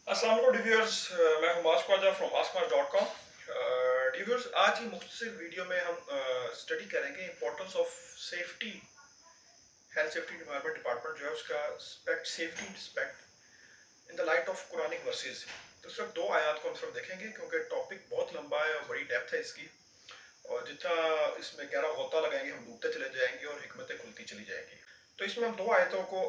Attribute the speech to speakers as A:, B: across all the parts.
A: अस्सलाम वालेकुम डिव्यूअर्स, मैं हूं मास ख्वाजा फ्रॉम maskkhwaja.com। डिव्यूअर्स, आज की मुख्तसर वीडियो में हम स्टडी करेंगे importance of safety, health safety environment department जो है उसका aspect safety respect in the light of Quranic verses. तो सिर्फ दो आयत को हम सिर्फ देखेंगे क्योंकि टॉपिक बहुत लंबा है और बड़ी डेप्थ है इसकी, और जितना इसमें गहरा होता लगाएंगे हम डूबते चले जाएंगे और हिकमतें खुलती चली जाएंगी। तो इसमें हम दो आयतों को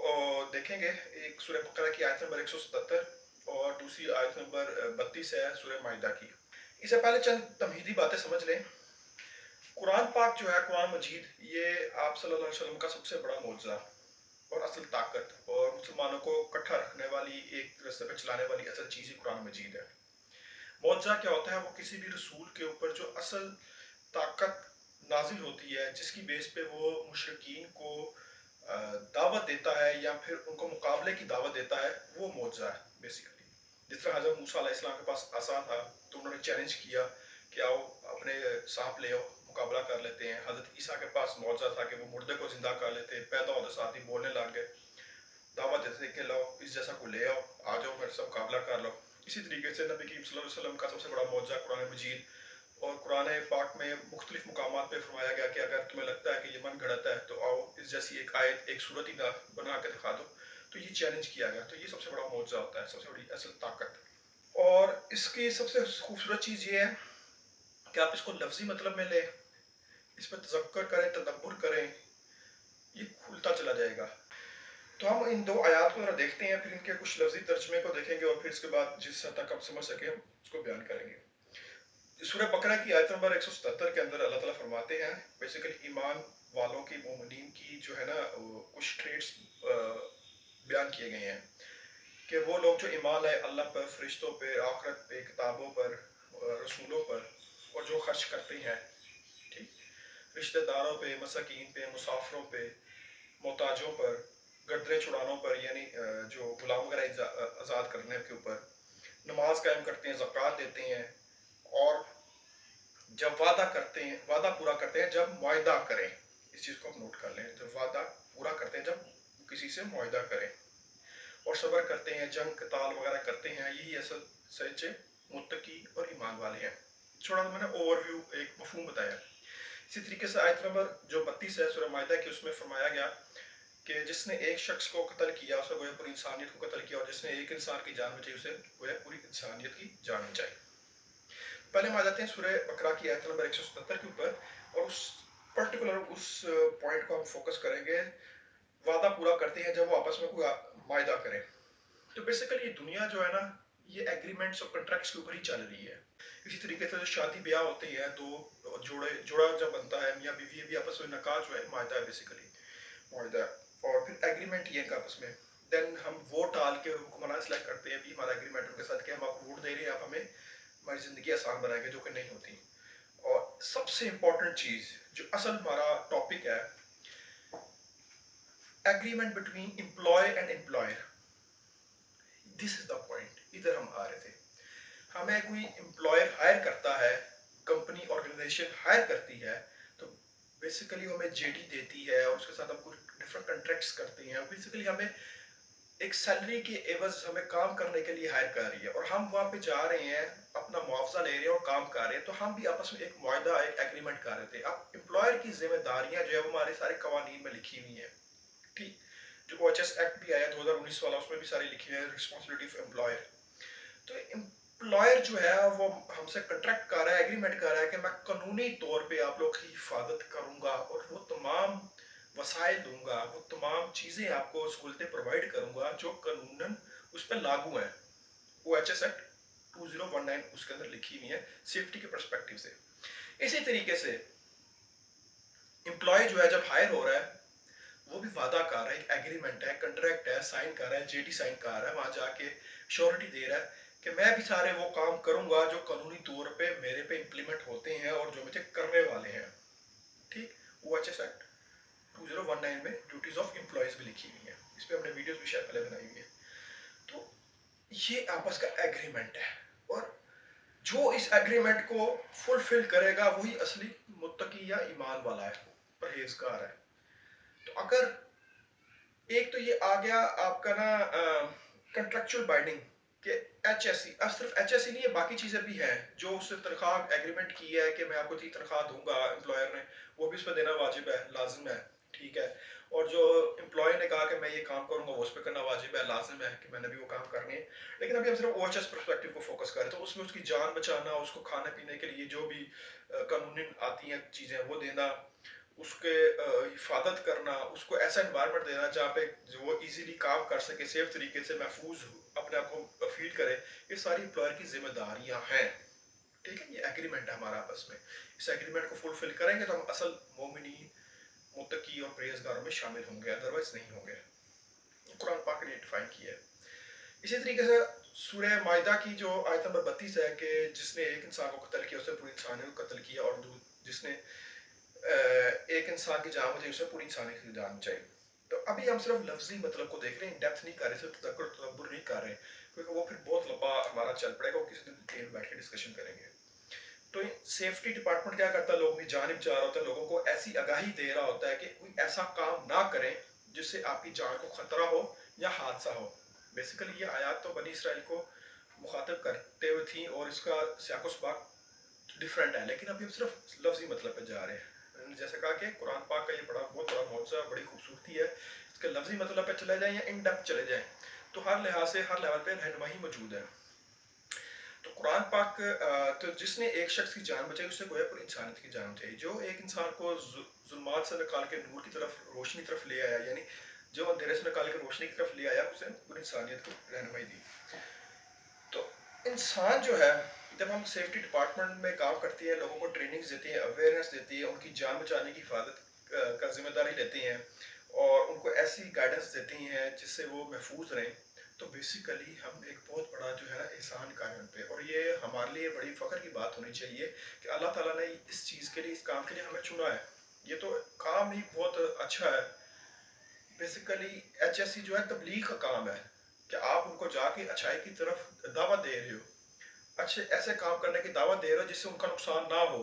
A: देखेंगे। एक सूरह बकरा की आयत नंबर 177 और दूसरी आयत नंबर 32 है सूरह माइदा की। इससे पहले चंद तमहीदी बातें समझ लें। कुरान पाक जो है, कुरान मजीद, ये आप सल्लल्लाहु अलैहि वसल्लम का सबसे बड़ा मौजज़ा और असल ताकत और मुसलमानों को इकट्ठा रखने वाली, एक रास्ते पे चलाने वाली असल चीज़ ही कुरान मजीद है। मौजज़ा क्या होता है? वो किसी भी रसूल के ऊपर जो असल ताकत नाजिल होती है, जिसकी बेस पे वो मुशरिकीन को दावत देता है या फिर उनको मुकाबले की दावत देता है, वो मौजज़ा है बेसिकली। जिस तरह हज़रत मूसा अलैहिस्सलाम के पास आसा था तो उन्होंने चैलेंज किया कि आओ अपने सांप ले आओ, मुकाबला कर लेते हैं। हज़रत ईसा के पास मौजज़ा था कि वो मुर्दे को जिंदा कर लेते, पैदा होते साथ ही बोलने लग गए, दावत देते थे कि लाओ इस जैसा को ले आओ, आ जाओ मेरे से मुकाबला कर लो। इसी तरीके से नबी करीम सल्लल्लाहु अलैहि वसल्लम का सबसे बड़ा मौजज़ा कुरान मजीद, और कुरान पाक में मुख्तलिफ मुकामात पे फरमाया गया कि अगर तुम्हें लगता है कि ये मन गढ़त है तो आओ इस जैसी एक आयत, एक सूरत ही बना के दिखा दो। तो ये चैलेंज किया गया। तो ये सबसे बड़ा मौजज़ा होता है, सबसे बड़ी असल ताकत। और इसकी सबसे खूबसूरत चीज़ ये है कि आप इसको लफ्जी मतलब में लें, इस पर तज़क्कुर करें, तदब्बुर करें, ये खुलता चला जाएगा। तो हम इन दो आयात को जरा देखते हैं, फिर इनके कुछ लफ्जी तर्जमे को देखेंगे और फिर इसके बाद जिस हद तक आप समझ सके हम उसको बयान करेंगे। सूरह बकरा की आयत नंबर 177 के अंदर अल्लाह ताला फरमाते हैं, बेसिकली ईमान वालों की, मोमिनीन की जो है ना, कुछ ट्रेड्स बयान किए गए हैं कि वो लोग जो ईमान लाए अल्लाह पर, फरिश्तों पे, आखिरत पे, किताबों पर, रसूलों पर, और जो खर्च करते हैं, ठीक, रिश्तेदारों पे, मसाकीन पे, मुसाफिरों पे, मोहताजों पर, गर्दरें छुड़ानों पर, यानी जो गुलाम वगैरह आज़ाद करने के ऊपर, नमाज कायम करते हैं, ज़कात देते हैं, और जब वादा करते हैं, वादा पूरा करते हैं जब मुआहदा करें। इस चीज़ को आप नोट कर लें, जब वादा पूरा करते हैं, जब किसी से मुआहदा करें, और सब्र करते हैं, जंग कताल वगैरह करते हैं, यही असल सच्चे मुत्तकी और ईमान वाले हैं। थोड़ा मैंने ओवरव्यू, एक मफहूम बताया। इसी तरीके से आयत नंबर जो 32 है सूरह माइदा की, उसमें फरमाया गया कि जिसने एक शख्स को कत्ल किया उसने गोया पूरी इंसानियत को कत्ल किया, और जिसने एक इंसान की जान बचाई उसे गोया पूरी इंसानियत की जान बचाई। पहले हम आ जाते हैं सूरह बकरा की आयत नंबर 177 के ऊपर, और उस पर्टिकुलर उस पॉइंट को हम फोकस करेंगे। वादा पूरा करते हैं जब वो आपस में कोई मायदा करें। तो बेसिकली ये दुनिया जो है ना, ये एग्रीमेंट्स और कॉन्ट्रैक्ट्स के ऊपर ही चल रही है। इसी तरीके से जो शादी ब्याह होते हैं, दो जोड़ा जब बनता है, मियाँ बीवी, भी आपस में नकाह जो है मायदा है, बेसिकली मायदा है, और फिर एग्रीमेंट ये है आपस में। देन हम वोट डाल के हुक्मरान सेलेक्ट करते हैं, भी हमारा एग्रीमेंट उनके साथ कि हम आपको वोट दे रहे हैं, आप हमें हमारी ज़िंदगी आसान बनाएंगे, जो कि नहीं होती। और सबसे इंपॉर्टेंट चीज़ जो असल हमारा टॉपिक है, agreement between employ and employer. This is the point, इधर हम आ रहे थे। हमें कोई एम्प्लॉयर हायर करता है, कंपनी ऑर्गेनाइजेशन हायर करती है, तो बेसिकली हमें जेडी देती है और उसके साथ हम कुछ डिफरेंट कॉन्ट्रैक्ट्स करते हैं। बेसिकली हमें एक सैलरी के एवज हमें काम करने के लिए हायर कर रही है, और हम वहाँ पे जा रहे हैं, अपना मुआवजा ले रहे हैं और काम कर रहे हैं। तो हम भी आपस में एक मुआहदा, एक एग्रीमेंट कर रहे थे। अब एम्प्लॉयर की जिम्मेदारियां जो है वो हमारे सारे कवानीन में लिखी हुई है, ठीक। जो OHS एक्ट भी आया 2019 वाला, उसमें भी सारी लिखी हुई है, रिस्पॉन्सिबिलिटी ऑफ एम्प्लॉयर। तो एम्प्लॉयर जो है वो हमसे कॉन्ट्रैक्ट कर रहा है, एग्रीमेंट कर रहा है कि मैं कानूनी तौर पे आप लोग की हिफाजत करूंगा और वो तमाम वसाइल दूंगा, वो तमाम चीज़ें आपको सहूलतें प्रोवाइड करूंगा जो कानूनन उस पर लागू है। OHS एक्ट 2019 उसके अंदर लिखी हुई है, सेफ्टी के परस्पेक्टिव से। इसी तरीके से एम्प्लॉय जो है जब हायर हो रहा है, वो भी वादा कर रहा है, एक एग्रीमेंट है, कॉन्ट्रैक्ट है, साइन कर रहा है, जेडी साइन कर रहा है, वहां जाके श्योरिटी दे रहा है कि मैं भी सारे वो काम करूंगा जो कानूनी तौर पे मेरे पे इम्प्लीमेंट होते हैं और जो मुझे करने वाले हैं, ठीक। OHS एक्ट 2019 में ड्यूटीज ऑफ एम्प्लॉयज भी लिखी हुई है, इस पे हमने वीडियोस भी शायद पहले बनाई हुई है। तो ये आपस का एग्रीमेंट है, और जो इस एग्रीमेंट को फुलफिल करेगा वही असली मुत्तकी या ईमान वाला है, परहेजगार है। तो अगर एक तो ये आ गया आपका ना, कंट्रेक्चुअल बाइंडिंग, کہ ایچ ایس سی، اب صرف ایچ ایس سی نہیں ہے، باقی چیزیں بھی ہیں جو اس سے تنخواہ ایگریمنٹ کی ہے کہ میں آپ کو اتنی تنخواہ دوں گا امپلائر نے، وہ بھی اس پہ دینا واجب ہے، لازم ہے، ٹھیک ہے. اور جو امپلائی نے کہا کہ میں یہ کام کروں گا وہ اس پہ کرنا واجب ہے، لازم ہے کہ میں نے بھی وہ کام کرنے ہیں. لیکن ابھی ہم صرف او ایچ ایس پرسپیکٹو کو فوکس کریں تو اس میں اس کی جان بچانا، اس کو کھانے پینے کے لیے جو بھی قانونی آتی ہیں چیزیں وہ دینا، اس کے حفاظت کرنا، اس کو ایسا انوائرمنٹ دینا جہاں پہ وہ ایزیلی کام کر سکے، سیف طریقے سے محفوظ اپنے آپ کو فیل کرے، یہ ساری امپلائر کی ذمہ داریاں ہیں. ٹھیک ہے، یہ ایگریمنٹ ہے ہمارا آپس میں، اس ایگریمنٹ کو فلفل کریں گے تو ہم اصل مومنین، متقی اور پرہیزگاروں میں شامل ہوں گے، ادروائز نہیں ہوں گے. قرآن پاک نے ڈیفائن کیا ہے. اسی طریقے سے سورہ مائدہ کی جو آیت نمبر 32 ہے کہ جس نے ایک انسان کو قتل کیا اس نے پوری انسانیت کو قتل کیا، اور جس نے ایک انسان کی جان بچائی اس نے پوری انسانیت کی جان بچائی. تو ابھی ہم صرف لفظی مطلب کو دیکھ رہے ہیں، ڈیپتھ نہیں کر رہے، صرف تدبر تدبر نہیں کر رہے، کیونکہ وہ پھر بہت لمبا ہمارا چل پڑے گا، وہ کسی دن ڈیٹیل میں بیٹھ کے ڈسکشن کریں گے. تو سیفٹی ڈپارٹمنٹ کیا کرتا ہے، لوگوں کی جان بچا رہا ہوتا ہے، لوگوں کو ایسی آگاہی دے رہا ہوتا ہے کہ کوئی ایسا کام نہ کریں جس سے آپ کی جان کو خطرہ ہو یا حادثہ ہو. بیسیکلی یہ آیات تو بنی اسرائیل کو مخاطب کرتے ہوئے تھیں اور اس کا سیاق و سباق ڈفرینٹ ہے، لیکن ابھی ہم صرف لفظی مطلب پہ جا رہے ہیں. جیسے کہا کہ قرآن پاک کا یہ بہت بڑا معجزہ، بڑی خوبصورتی ہے، اس کے لفظی مطلب پہ چلے جائیں یا ان ڈیپتھ چلے جائیں تو ہر لحاظ سے ہر لیول پہ رہنمائی موجود ہے. تو قرآن پاک تو جس نے ایک شخص کی جان بچائی اس سے گویا پوری انسانیت کی جان بچائی. جو ایک انسان کو ظلمات سے نکال کے نور کی طرف، روشنی کی طرف لے آیا، یعنی جو اندھیرے سے نکال کے روشنی کی طرف لے آیا، اسے پوری انسانیت کو رہنمائی دی. تو انسان جو ہے، جب ہم سیفٹی ڈپارٹمنٹ میں کام کرتی ہیں، لوگوں کو ٹریننگز دیتی ہیں، اویئرنیس دیتی ہے، ان کی جان بچانے کی حفاظت کا ذمہ داری لیتی ہیں اور ان کو ایسی گائیڈنس دیتی ہیں جس سے وہ محفوظ رہیں، تو بیسیکلی ہم ایک بہت بڑا جو ہے نا احسان کر ہیں ان پہ. اور یہ ہمارے لیے بڑی فخر کی بات ہونی چاہیے کہ اللہ تعالیٰ نے اس چیز کے لیے، اس کام کے لیے ہمیں چنا ہے. یہ تو کام ہی بہت اچھا ہے. بیسیکلی ایچ ایس سی جو ہے تبلیغ کا کام ہے کہ آپ ان کو جا کے اچھائی کی طرف دعوت دے رہے ہو، اچھے ایسے کام کرنے کی دعوت دے رہے ہو جس سے ان کا نقصان نہ ہو،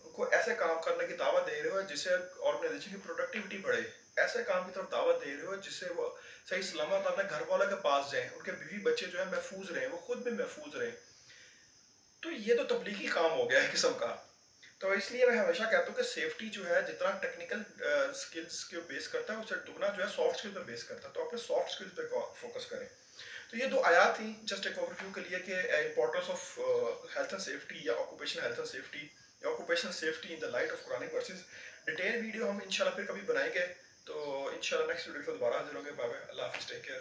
A: ان کو ایسے کام کرنے کی دعوت دے رہے ہو جس سے آرگنائزیشن کی پروڈکٹیوٹی بڑھے، ایسے کام کی طرف دعوت دے رہے ہو جس سے وہ صحیح سلامت اپنے گھر والوں کے پاس جائیں، ان کے بیوی بچے جو ہیں محفوظ رہیں، وہ خود بھی محفوظ رہیں. تو یہ تو تبلیغی کام ہو گیا ہے قسم کا. تو اس لیے میں ہمیشہ کہتا ہوں کہ سیفٹی جو ہے جتنا ٹیکنیکل سکلز کے بیس کرتا ہے اس سے دگنا جو ہے سافٹ سکل پہ بیس کرتا ہے. تو اپنے سافٹ سکل پہ فوکس کریں. تو یہ 2 آیات تھیں جسٹ ایک اوور ویو کے لیے کہ importance of health and safety یا آکوپیشنل ہیلتھ اینڈ سیفٹی یا occupational safety in the light of Quranic verses. Detail video ہم انشاءاللہ پھر کبھی بنائیں گے. تو انشاءاللہ نیکسٹ ویڈیو سے دوبارہ حاضر ہوں گے. بائے بائے، اللہ حافظ، ٹیک کیئر.